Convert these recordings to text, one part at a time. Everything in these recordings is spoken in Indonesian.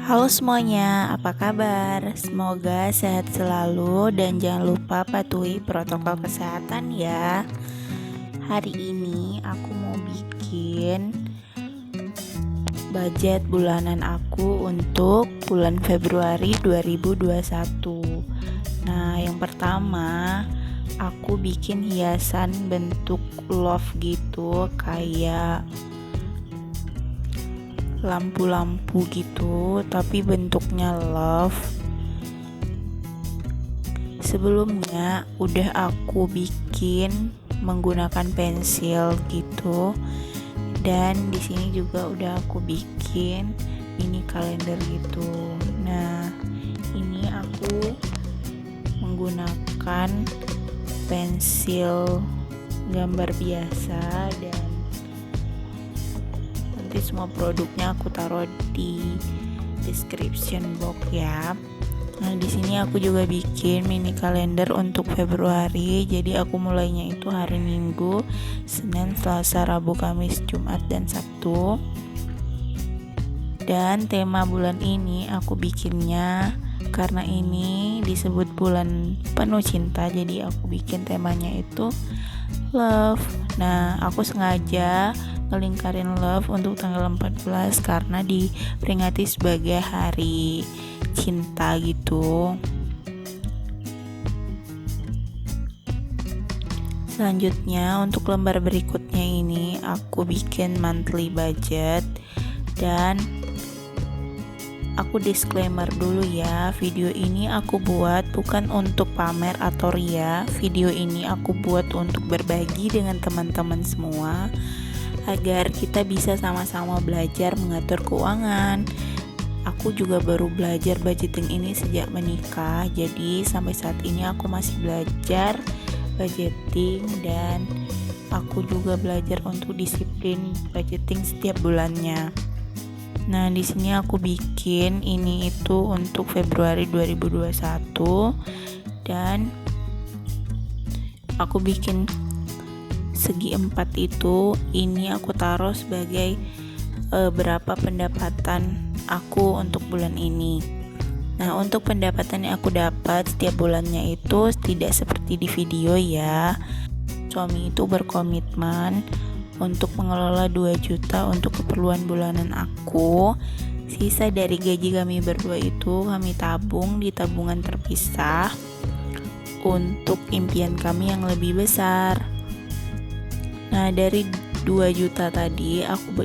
Halo semuanya, apa kabar? Semoga sehat selalu dan jangan lupa patuhi protokol kesehatan ya. Hari ini aku mau bikin budget bulanan aku untuk bulan Februari 2021. Nah, yang pertama aku bikin hiasan bentuk love gitu, kayak lampu-lampu gitu, tapi bentuknya love. Sebelumnya udah aku bikin menggunakan pensil gitu, dan di sini juga udah aku bikin mini kalender gitu. Nah, ini aku menggunakan pensil gambar biasa, dan nanti semua produknya aku taruh di description box ya. Nah, di sini aku juga bikin mini kalender untuk Februari. Jadi aku mulainya itu hari Minggu, Senin, Selasa, Rabu, Kamis, Jumat, dan Sabtu. Dan tema bulan ini aku bikinnya karena ini disebut bulan penuh cinta, jadi aku bikin temanya itu love. Nah, aku sengaja ngelingkarin love untuk tanggal 14 karena diperingati sebagai hari cinta gitu. Selanjutnya untuk lembar berikutnya ini aku bikin monthly budget, dan aku disclaimer dulu ya, video ini aku buat bukan untuk pamer atau ria. Video ini aku buat untuk berbagi dengan teman-teman semua, agar kita bisa sama-sama belajar mengatur keuangan. Aku juga baru belajar budgeting ini sejak menikah, jadi sampai saat ini aku masih belajar budgeting, dan aku juga belajar untuk disiplin budgeting setiap bulannya. Nah, di sini aku bikin ini itu untuk Februari 2021, dan aku bikin segi 4 itu, ini aku taruh sebagai berapa pendapatan aku untuk bulan ini. Nah, untuk pendapatan yang aku dapat setiap bulannya itu tidak seperti di video ya. Suami itu berkomitmen untuk mengelola 2 juta untuk keperluan bulanan aku. Sisa dari gaji kami berdua itu kami tabung di tabungan terpisah untuk impian kami yang lebih besar. Nah, dari 2 juta tadi aku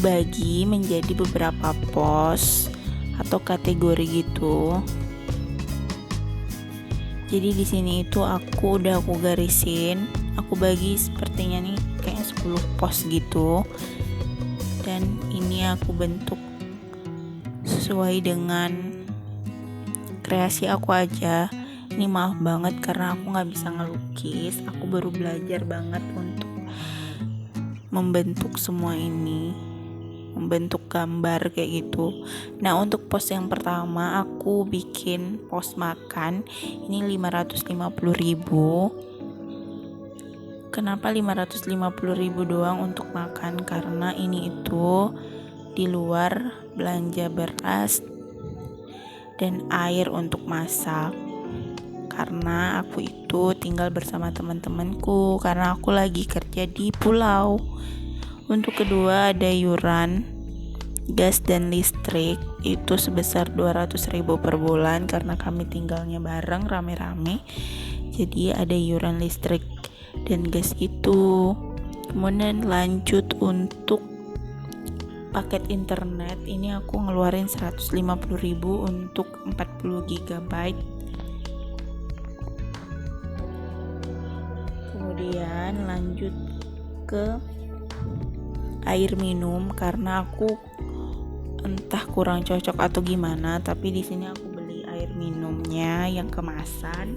bagi menjadi beberapa pos atau kategori gitu. Jadi di sini itu aku garisin, aku bagi sepertinya nih kayak 10 pos gitu. Dan ini aku bentuk sesuai dengan kreasi aku aja. Ini maaf banget karena aku gak bisa ngelukis, aku baru belajar banget untuk membentuk semua ini, membentuk gambar kayak gitu. Nah, untuk pos yang pertama aku bikin pos makan, ini 550.000. Kenapa 550.000 doang untuk makan? Karena ini itu di luar belanja beras dan air untuk masak, karena aku itu tinggal bersama teman-temanku karena aku lagi kerja di pulau. Untuk kedua ada iuran gas dan listrik, itu sebesar 200.000 per bulan karena kami tinggalnya bareng rame-rame, jadi ada iuran listrik dan gas itu. Kemudian lanjut untuk paket internet, ini aku ngeluarin 150.000 untuk 40 GB. Kemudian lanjut ke air minum karena aku entah kurang cocok atau gimana, tapi di sini aku beli air minumnya yang kemasan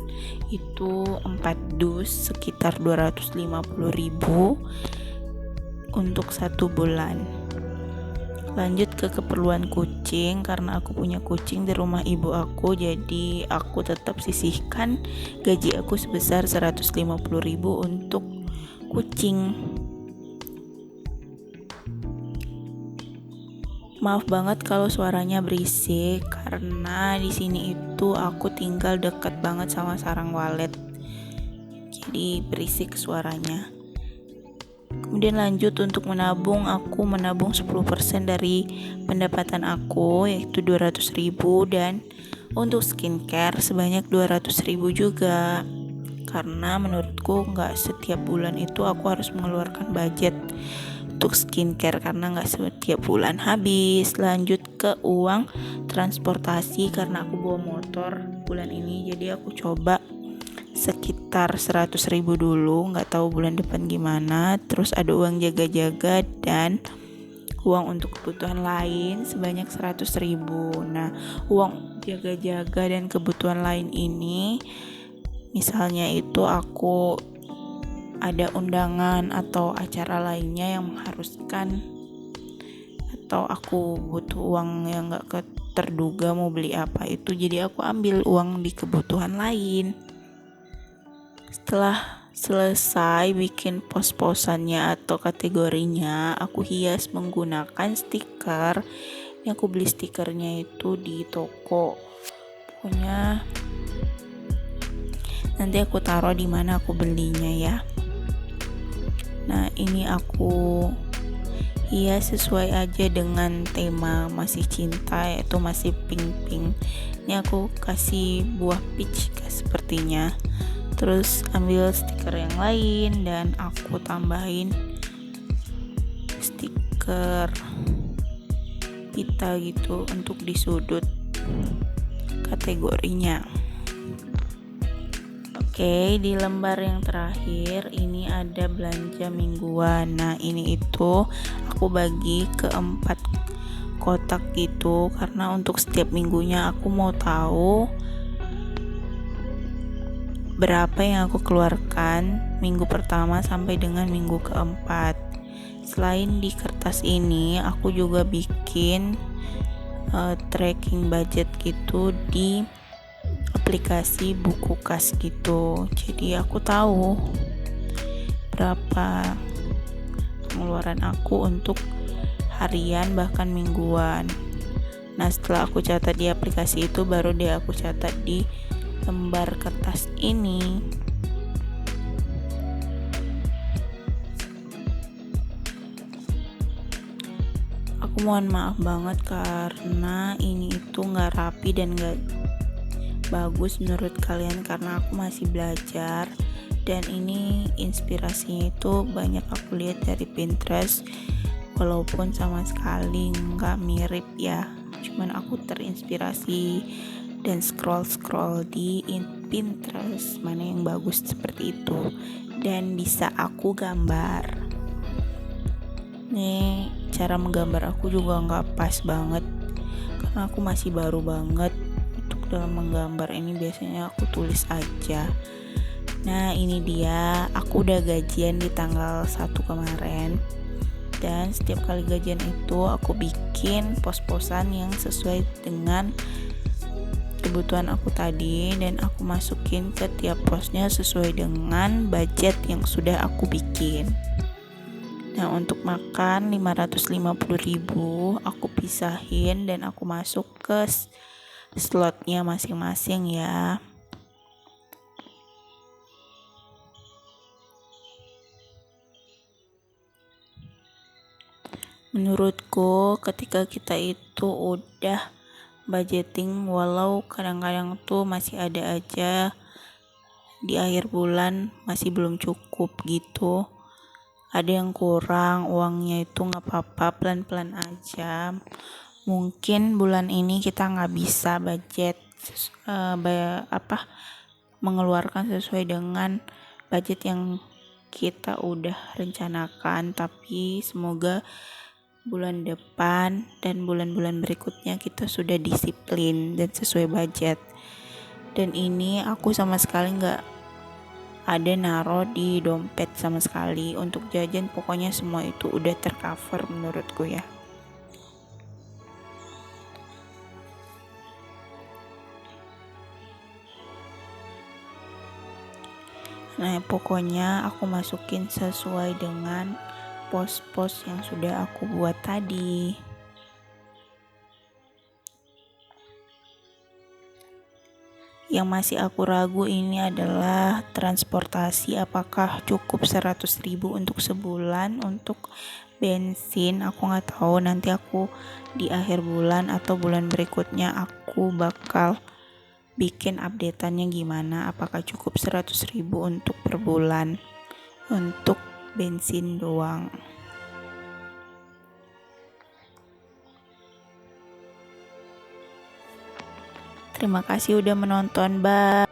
itu 4 dus sekitar 250.000 untuk 1 bulan. Lanjut ke keperluan kucing, karena aku punya kucing di rumah ibu aku, jadi aku tetap sisihkan gaji aku sebesar 150.000 untuk kucing. Maaf banget kalau suaranya berisik karena di sini itu aku tinggal deket banget sama sarang walet. Jadi berisik suaranya. Kemudian lanjut untuk menabung, aku menabung 10% dari pendapatan aku yaitu 200.000, dan untuk skincare sebanyak 200.000 juga. Karena menurutku nggak setiap bulan itu aku harus mengeluarkan budget untuk skincare karena nggak setiap bulan habis. Lanjut ke uang transportasi karena aku bawa motor bulan ini, jadi aku coba sekitar 100.000 dulu, nggak tahu bulan depan gimana. Terus ada uang jaga-jaga dan uang untuk kebutuhan lain sebanyak 100.000. Nah, uang jaga-jaga dan kebutuhan lain ini misalnya itu aku ada undangan atau acara lainnya yang mengharuskan, atau aku butuh uang yang gak terduga mau beli apa itu, jadi aku ambil uang di kebutuhan lain. Setelah selesai bikin pos-posannya atau kategorinya, aku hias menggunakan stiker. Ini aku beli stikernya itu di toko. Pokoknya nanti aku taruh di mana aku belinya ya. Nah, ini aku hias sesuai aja dengan tema masih cinta, yaitu masih pink-pink. Ini aku kasih buah peach sepertinya. Terus ambil stiker yang lain dan aku tambahin stiker pita gitu untuk di sudut kategorinya. Oke, di lembar yang terakhir ini ada belanja mingguan. Nah, ini itu aku bagi ke 4 kotak gitu karena untuk setiap minggunya aku mau tahu berapa yang aku keluarkan minggu pertama sampai dengan minggu keempat. Selain di kertas ini, aku juga bikin tracking budget gitu di aplikasi buku kas gitu. Jadi aku tahu berapa pengeluaran aku untuk harian bahkan mingguan. Nah, setelah aku catat di aplikasi itu, baru deh aku catat di lembar kertas ini. Aku mohon maaf banget karena ini itu nggak rapi dan nggak bagus menurut kalian karena aku masih belajar, dan ini inspirasinya itu banyak aku lihat dari Pinterest, walaupun sama sekali nggak mirip ya, cuman aku terinspirasi dan scroll di Pinterest mana yang bagus seperti itu dan bisa aku gambar. Nih, cara menggambar aku juga nggak pas banget karena aku masih baru banget untuk dalam menggambar ini. Biasanya aku tulis aja. Nah, ini dia, aku udah gajian di tanggal 1 kemarin, dan setiap kali gajian itu aku bikin pos-posan yang sesuai dengan kebutuhan aku tadi, dan aku masukin ke tiap posnya sesuai dengan budget yang sudah aku bikin. Nah, untuk makan 550.000 aku pisahin dan aku masuk ke slotnya masing-masing ya. Menurutku ketika kita itu udah budgeting, walau kadang-kadang tuh masih ada aja di akhir bulan masih belum cukup gitu, ada yang kurang uangnya, itu nggak apa-apa, pelan-pelan aja. Mungkin bulan ini kita nggak bisa budget mengeluarkan sesuai dengan budget yang kita udah rencanakan, tapi semoga bulan depan dan bulan-bulan berikutnya kita sudah disiplin dan sesuai budget. Dan ini aku sama sekali nggak ada naro di dompet sama sekali untuk jajan, pokoknya semua itu udah tercover menurutku ya. Nah, pokoknya aku masukin sesuai dengan pos-pos yang sudah aku buat tadi. Yang masih aku ragu ini adalah transportasi, apakah cukup 100.000 untuk sebulan untuk bensin. Aku nggak tahu, nanti aku di akhir bulan atau bulan berikutnya aku bakal bikin updateannya gimana, apakah cukup 100.000 untuk per bulan untuk bensin doang. Terima kasih udah menonton, bye.